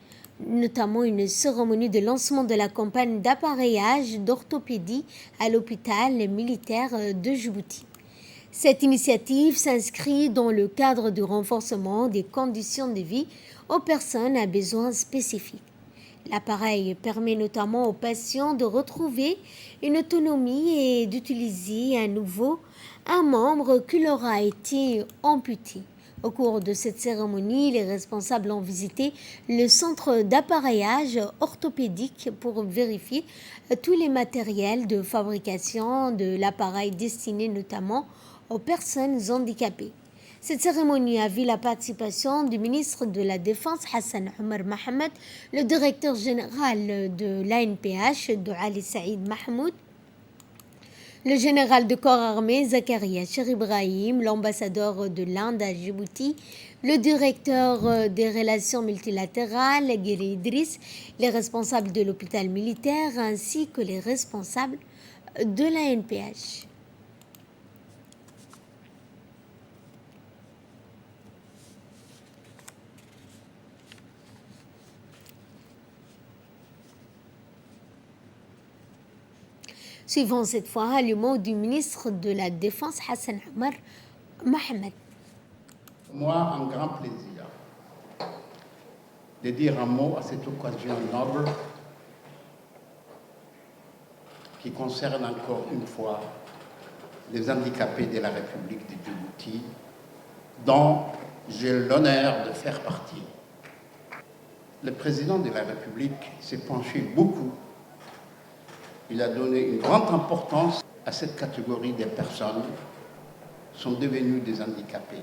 notamment une cérémonie de lancement de la campagne d'appareillage d'orthopédie à l'hôpital militaire de Djibouti. Cette initiative s'inscrit dans le cadre du renforcement des conditions de vie aux personnes à besoins spécifiques. L'appareil permet notamment aux patients de retrouver une autonomie et d'utiliser à nouveau un membre qui leur a été amputé. Au cours de cette cérémonie, les responsables ont visité le centre d'appareillage orthopédique pour vérifier tous les matériels de fabrication de l'appareil destiné notamment aux personnes handicapées. Cette cérémonie a vu la participation du ministre de la Défense Hassan Omar Mohamed, le directeur général de l'ANPH Douali Saïd Mahmoud, le général de corps armé Zakaria Cher Ibrahim, l'ambassadeur de l'Inde à Djibouti, le directeur des relations multilatérales Giri Idriss, les responsables de l'hôpital militaire ainsi que les responsables de l'ANPH. Suivant cette fois le mot du ministre de la Défense Hassan Omar Mohamed. Moi, un grand plaisir de dire un mot à cette occasion noble qui concerne encore une fois les handicapés de la République de Djibouti, dont j'ai l'honneur de faire partie. Le président de la République s'est penché beaucoup. Il a donné une grande importance à cette catégorie des personnes qui sont devenues des handicapés.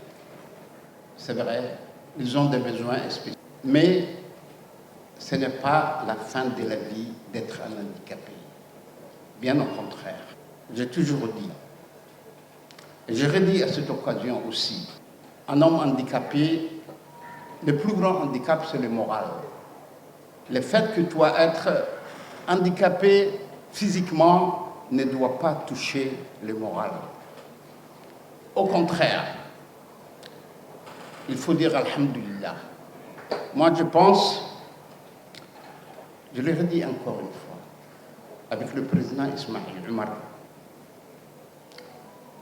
C'est vrai, ils ont des besoins spécifiques. Mais ce n'est pas la fin de la vie d'être un handicapé. Bien au contraire. J'ai toujours dit, et je redis à cette occasion aussi, un homme handicapé, le plus grand handicap, c'est le moral. Le fait que tu dois être handicapé physiquement ne doit pas toucher le moral. Au contraire, il faut dire Alhamdulillah. Moi, je pense, je le redis encore une fois, avec le président Ismail Omar,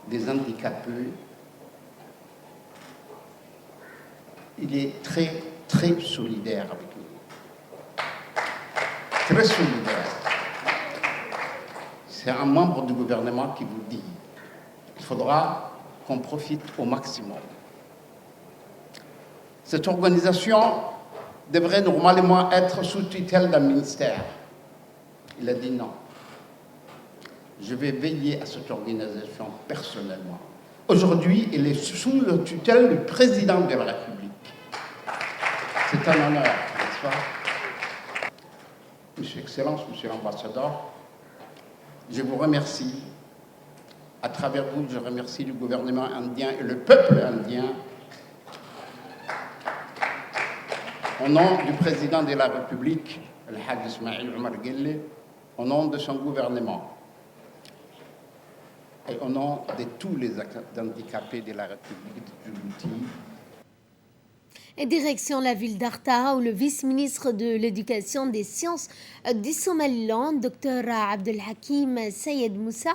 des handicapés, il est très, très solidaire avec nous. Très solidaire. C'est un membre du gouvernement qui vous dit qu'il faudra qu'on profite au maximum. Cette organisation devrait normalement être sous tutelle d'un ministère. Il a dit non. Je vais veiller à cette organisation personnellement. Aujourd'hui, elle est sous la tutelle du président de la République. C'est un honneur, n'est-ce pas? Monsieur Excellence, Monsieur l'ambassadeur, je vous remercie. À travers vous, je remercie le gouvernement indien et le peuple indien. Au nom du président de la République, le Haj Ismail Omar Guelleh, au nom de son gouvernement et au nom de tous les handicapés de la République de Djibouti. Et direction la ville d'Arta, où le vice-ministre de l'Éducation des sciences du Somaliland, Dr Abdel Hakim Sayed Moussa,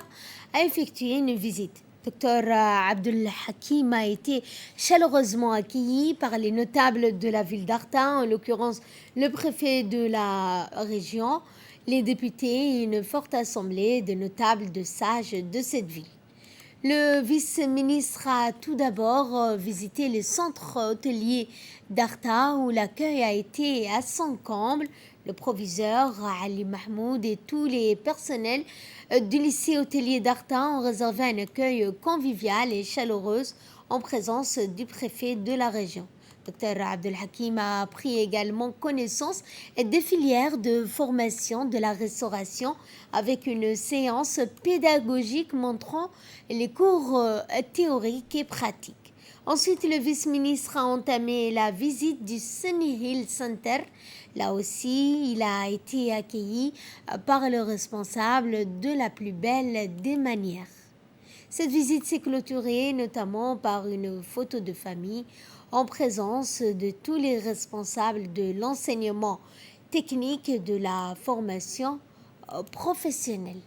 a effectué une visite. Dr Abdel Hakim a été chaleureusement accueilli par les notables de la ville d'Arta, en l'occurrence le préfet de la région, les députés et une forte assemblée de notables de sages de cette ville. Le vice-ministre a tout d'abord visité le centre hôtelier d'Arta où l'accueil a été à son comble. Le proviseur Ali Mahmoud et tous les personnels du lycée hôtelier d'Arta ont réservé un accueil convivial et chaleureux en présence du préfet de la région. Dr Abdel Hakim a pris également connaissance des filières de formation de la restauration avec une séance pédagogique montrant les cours théoriques et pratiques. Ensuite, le vice-ministre a entamé la visite du Sunny Hill Center. Là aussi, il a été accueilli par le responsable de la plus belle des manières. Cette visite s'est clôturée notamment par une photo de famille en présence de tous les responsables de l'enseignement technique et de la formation professionnelle.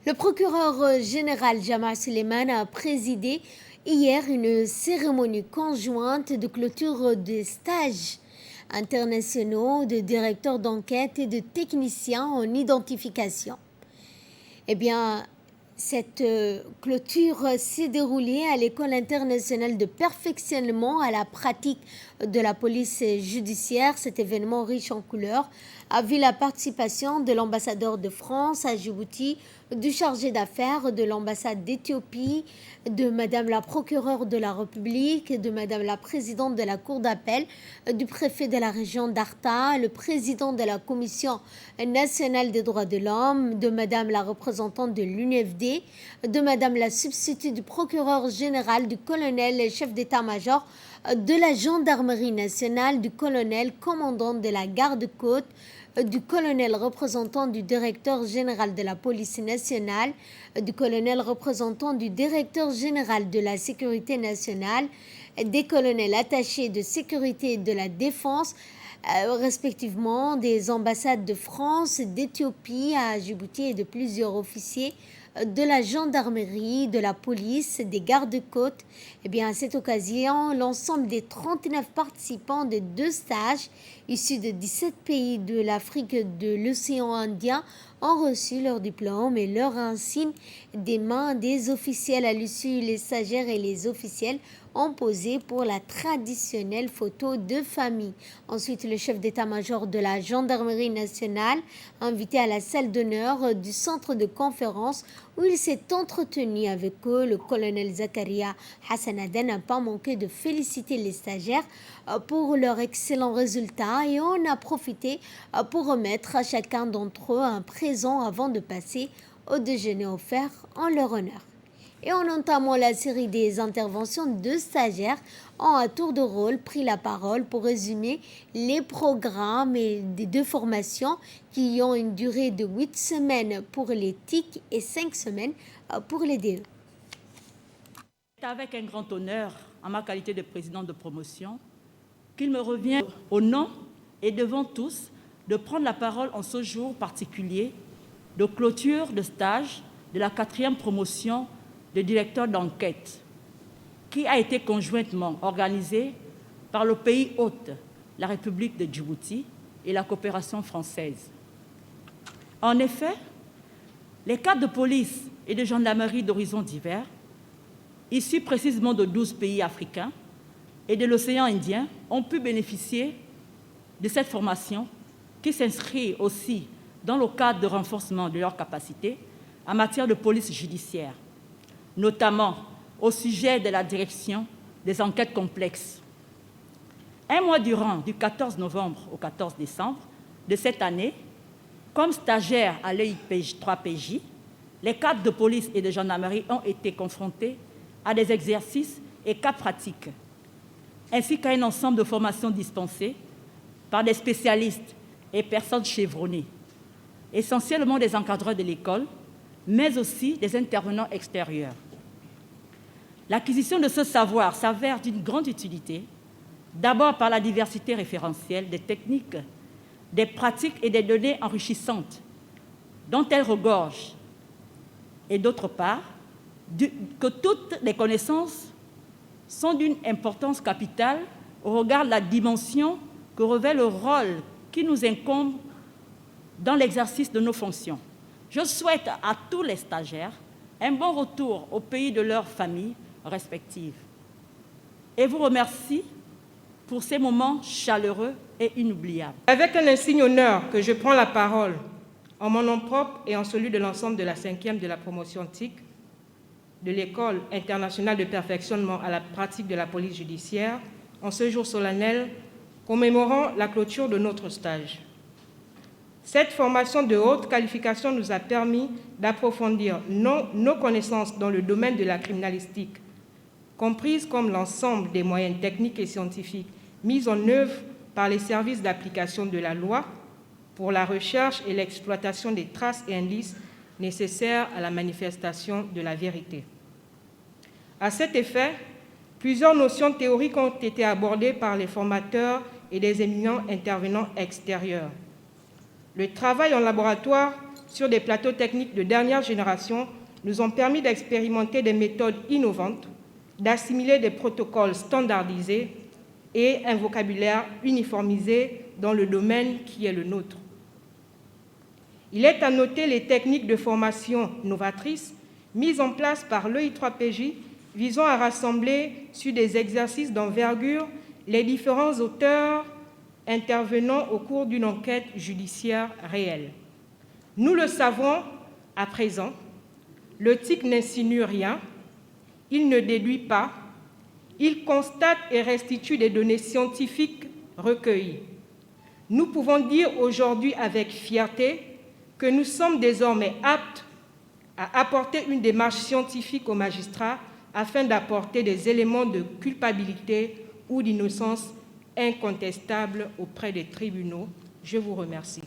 Le procureur général Jamal Suleiman a présidé hier une cérémonie conjointe de clôture des stages internationaux de directeurs d'enquête et de techniciens en identification. Eh bien, cette clôture s'est déroulée à l'École internationale de perfectionnement à la pratique de la police judiciaire. Cet événement riche en couleurs a vu la participation de l'ambassadeur de France à Djibouti, du chargé d'affaires de l'ambassade d'Éthiopie, de Madame la procureure de la République, de Madame la présidente de la Cour d'appel, du préfet de la région d'Arta, le président de la Commission nationale des droits de l'homme, de Madame la représentante de l'UNFD, de Madame la substitut du procureur général, du colonel et chef d'état-major de la gendarmerie nationale, du colonel commandant de la garde-côte, du colonel représentant du directeur général de la police nationale, du colonel représentant du directeur général de la sécurité nationale, des colonels attachés de sécurité et de la défense, respectivement des ambassades de France, d'Éthiopie à Djibouti et de plusieurs officiers de la gendarmerie, de la police, des gardes-côtes. Eh bien, à cette occasion, l'ensemble des 39 participants de 2 stages issus de 17 pays de l'Afrique de l'océan Indien ont reçu leur diplôme et leur insigne des mains des officiels. À l'issue, les stagiaires et les officiels ont posé pour la traditionnelle photo de famille. Ensuite, le chef d'état-major de la gendarmerie nationale a invité à la salle d'honneur du centre de conférence où il s'est entretenu avec eux. Le colonel Zakaria Hassanadeh n'a pas manqué de féliciter les stagiaires pour leurs excellents résultats et on a profité pour remettre à chacun d'entre eux un présent avant de passer au déjeuner offert en leur honneur. Et en entamant la série des interventions, 2 stagiaires ont à tour de rôle pris la parole pour résumer les programmes des 2 formations qui ont une durée de 8 semaines pour les TIC et 5 semaines pour les DE. C'est avec un grand honneur, en ma qualité de président de promotion, qu'il me revient au nom et devant tous de prendre la parole en ce jour particulier de clôture de stage de la 4e promotion de directeur d'enquête, qui a été conjointement organisé par le pays hôte, la République de Djibouti et la coopération française. En effet, les cadres de police et de gendarmerie d'horizons divers, issus précisément de 12 pays africains et de l'océan Indien, ont pu bénéficier de cette formation qui s'inscrit aussi dans le cadre de renforcement de leurs capacités en matière de police judiciaire, notamment au sujet de la direction des enquêtes complexes. Un mois durant, du 14 novembre au 14 décembre de cette année, comme stagiaires à l'EIPJ 3PJ, les cadres de police et de gendarmerie ont été confrontés à des exercices et cas pratiques, ainsi qu'à un ensemble de formations dispensées par des spécialistes et personnes chevronnées, essentiellement des encadreurs de l'école, mais aussi des intervenants extérieurs. L'acquisition de ce savoir s'avère d'une grande utilité, d'abord par la diversité référentielle des techniques, des pratiques et des données enrichissantes dont elle regorge, et d'autre part, que toutes les connaissances sont d'une importance capitale au regard de la dimension que revêt le rôle qui nous incombe dans l'exercice de nos fonctions. Je souhaite à tous les stagiaires un bon retour au pays de leurs familles respectives et vous remercie pour ces moments chaleureux et inoubliables. Avec un insigne honneur que je prends la parole en mon nom propre et en celui de l'ensemble de la 5e de la promotion TIC de l'École internationale de perfectionnement à la pratique de la police judiciaire en ce jour solennel commémorant la clôture de notre stage. Cette formation de haute qualification nous a permis d'approfondir nos connaissances dans le domaine de la criminalistique, comprises comme l'ensemble des moyens techniques et scientifiques mis en œuvre par les services d'application de la loi pour la recherche et l'exploitation des traces et indices nécessaires à la manifestation de la vérité. À cet effet, plusieurs notions théoriques ont été abordées par les formateurs et des éminents intervenants extérieurs. Le travail en laboratoire sur des plateaux techniques de dernière génération nous ont permis d'expérimenter des méthodes innovantes, d'assimiler des protocoles standardisés et un vocabulaire uniformisé dans le domaine qui est le nôtre. Il est à noter les techniques de formation novatrices mises en place par l'EI3PJ visant à rassembler sur des exercices d'envergure les différents auteurs intervenant au cours d'une enquête judiciaire réelle. Nous le savons à présent, le TIC n'insinue rien, il ne déduit pas, il constate et restitue des données scientifiques recueillies. Nous pouvons dire aujourd'hui avec fierté que nous sommes désormais aptes à apporter une démarche scientifique aux magistrats afin d'apporter des éléments de culpabilité ou d'innocence incontestable auprès des tribunaux. Je vous remercie.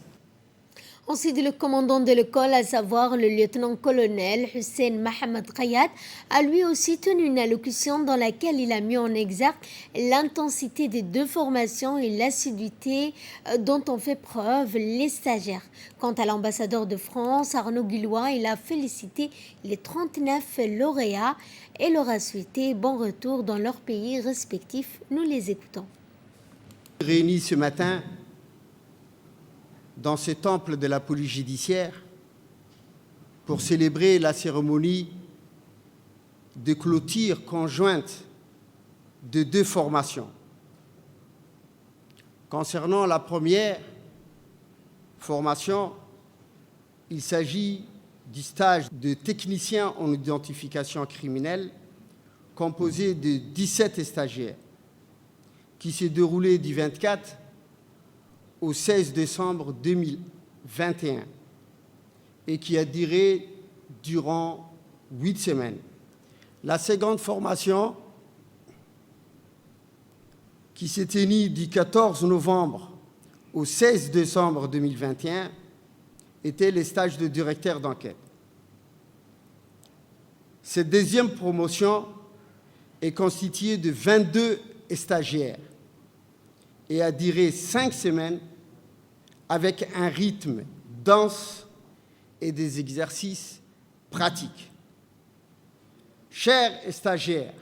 Ensuite, le commandant de l'école, à savoir le lieutenant-colonel Hussein Mohamed Khayat, a lui aussi tenu une allocution dans laquelle il a mis en exergue l'intensité des deux formations et l'assiduité dont ont fait preuve les stagiaires. Quant à l'ambassadeur de France, Arnaud Guillois, il a félicité les 39 lauréats et leur a souhaité bon retour dans leurs pays respectifs. Nous les écoutons. Réunis ce matin dans ce temple de la police judiciaire pour célébrer la cérémonie de clôture conjointe de deux formations. Concernant la première formation, il s'agit du stage de technicien en identification criminelle composé de 17 stagiaires qui s'est déroulé du 24 au 16 décembre 2021 et qui a duré durant 8 semaines. La seconde formation, qui s'est tenue du 14 novembre au 16 décembre 2021, était le stage de directeur d'enquête. Cette deuxième promotion est constituée de 22 stagiaires et a duré 5 semaines avec un rythme dense et des exercices pratiques. Chers stagiaires,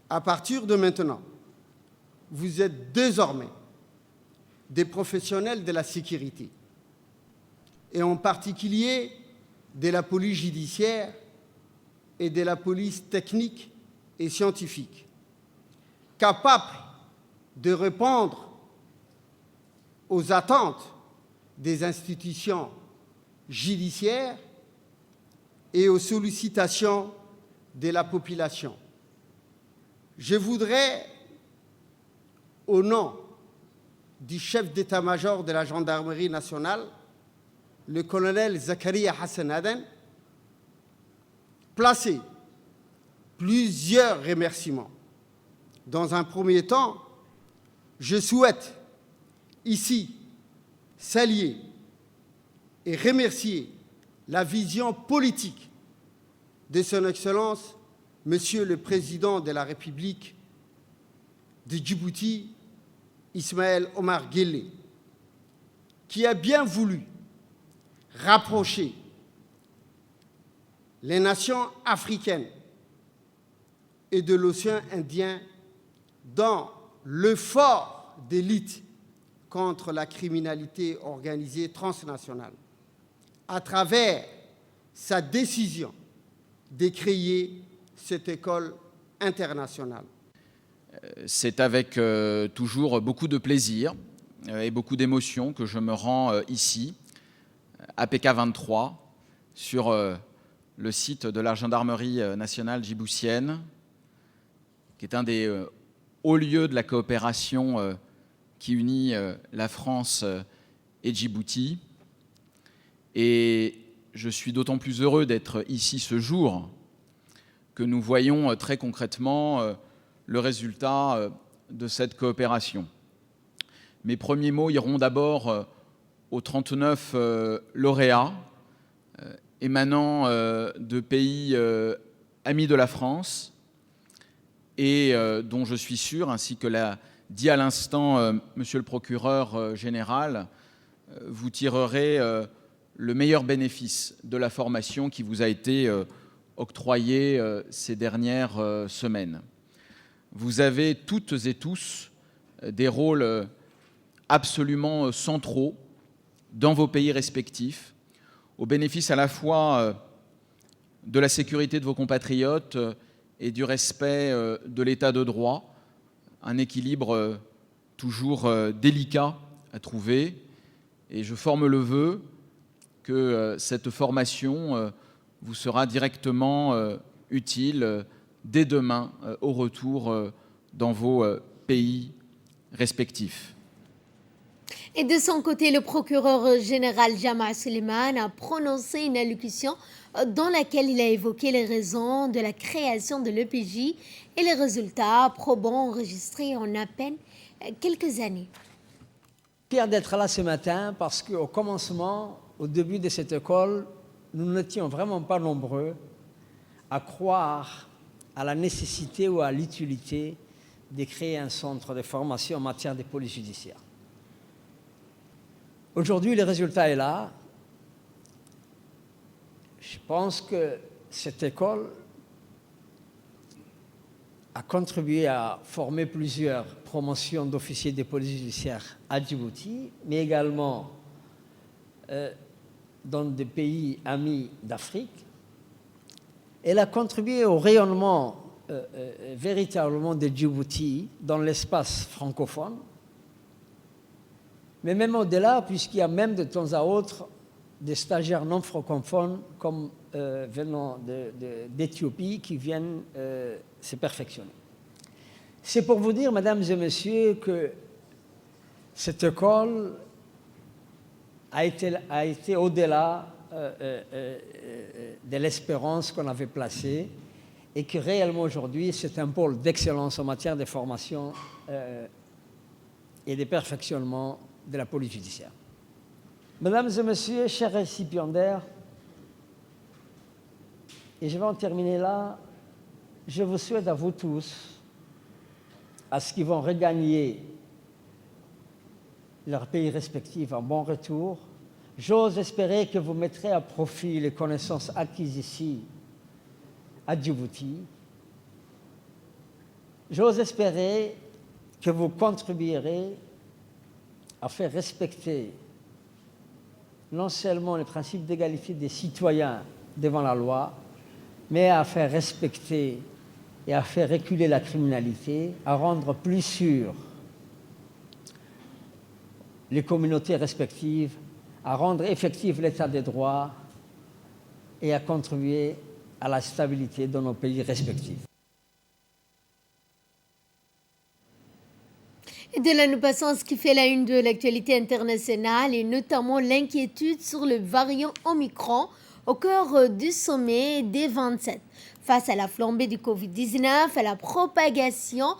à partir de maintenant, vous êtes désormais des professionnels de la sécurité et en particulier de la police judiciaire et de la police technique et scientifique, capables de répondre aux attentes des institutions judiciaires et aux sollicitations de la population. Je voudrais, au nom du chef d'état-major de la gendarmerie nationale, le colonel Zakaria Hassan Aden, placer plusieurs remerciements. Dans un premier temps, je souhaite ici saluer et remercier la vision politique de son Excellence, Monsieur le Président de la République de Djibouti, Ismaël Omar Guelleh, qui a bien voulu rapprocher les nations africaines et de l'océan Indien dans l'effort de lutte contre la criminalité organisée transnationale, à travers sa décision de créer cette école internationale. C'est avec toujours beaucoup de plaisir et beaucoup d'émotion que je me rends ici, à PK23, sur le site de la gendarmerie nationale djiboutienne, qui est un des hauts lieux de la coopération qui unit la France et Djibouti. Et je suis d'autant plus heureux d'être ici ce jour que nous voyons très concrètement le résultat de cette coopération. Mes premiers mots iront d'abord aux 39 lauréats émanant de pays amis de la France et dont je suis sûr, ainsi que l'a dit à l'instant Monsieur le procureur général, vous tirerez le meilleur bénéfice de la formation qui vous a été octroyée ces dernières semaines. Vous avez toutes et tous des rôles absolument centraux dans vos pays respectifs, au bénéfice à la fois de la sécurité de vos compatriotes et du respect de l'état de droit, un équilibre toujours délicat à trouver. Et je forme le vœu que cette formation vous sera directement utile dès demain au retour dans vos pays respectifs. Et de son côté, le procureur général Jamal Suleiman a prononcé une allocution dans laquelle il a évoqué les raisons de la création de l'EPJ et les résultats probants enregistrés en à peine quelques années. Fier d'être là ce matin parce qu'au commencement, au début de cette école, nous n'étions vraiment pas nombreux à croire à la nécessité ou à l'utilité de créer un centre de formation en matière de police judiciaire. Aujourd'hui, le résultat est là. Je pense que cette école a contribué à former plusieurs promotions d'officiers de police judiciaire à Djibouti, mais également dans des pays amis d'Afrique. Elle a contribué au rayonnement véritablement de Djibouti dans l'espace francophone, mais même au-delà, puisqu'il y a même de temps à autre des stagiaires non francophones comme venant d'Éthiopie qui viennent se perfectionner. C'est pour vous dire, mesdames et messieurs, que cette école a été au-delà de l'espérance qu'on avait placée et que réellement aujourd'hui, c'est un pôle d'excellence en matière de formation et de perfectionnement de la police judiciaire. Mesdames et messieurs, chers récipiendaires, et je vais en terminer là, je vous souhaite à vous tous, à ceux qui vont regagner leur pays respectif un bon retour, j'ose espérer que vous mettrez à profit les connaissances acquises ici, à Djibouti. J'ose espérer que vous contribuerez à faire respecter non seulement le principe d'égalité des citoyens devant la loi, mais à faire respecter et à faire reculer la criminalité, à rendre plus sûres les communautés respectives, à rendre effectif l'état des droits et à contribuer à la stabilité de nos pays respectifs. Et de là, nous passons à ce qui fait la une de l'actualité internationale et notamment l'inquiétude sur le variant Omicron au cœur du sommet des 27. Face à la flambée du Covid-19, à la propagation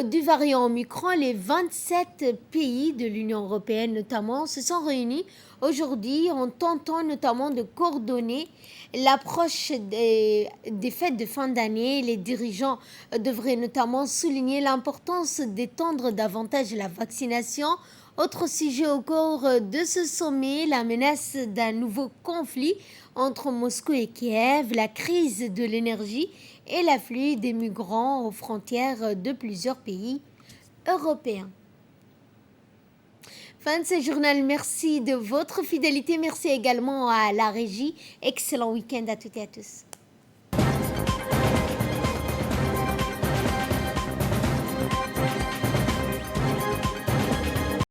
du variant Omicron, les 27 pays de l'Union européenne notamment se sont réunis aujourd'hui en tentant notamment de coordonner l'approche des fêtes de fin d'année. Les dirigeants devraient notamment souligner l'importance d'étendre davantage la vaccination. Autre sujet au cours de ce sommet, la menace d'un nouveau conflit entre Moscou et Kiev, la crise de l'énergie et l'afflux des migrants aux frontières de plusieurs pays européens. Fin de ce journal, merci de votre fidélité, merci également à la régie. Excellent week-end à toutes et à tous.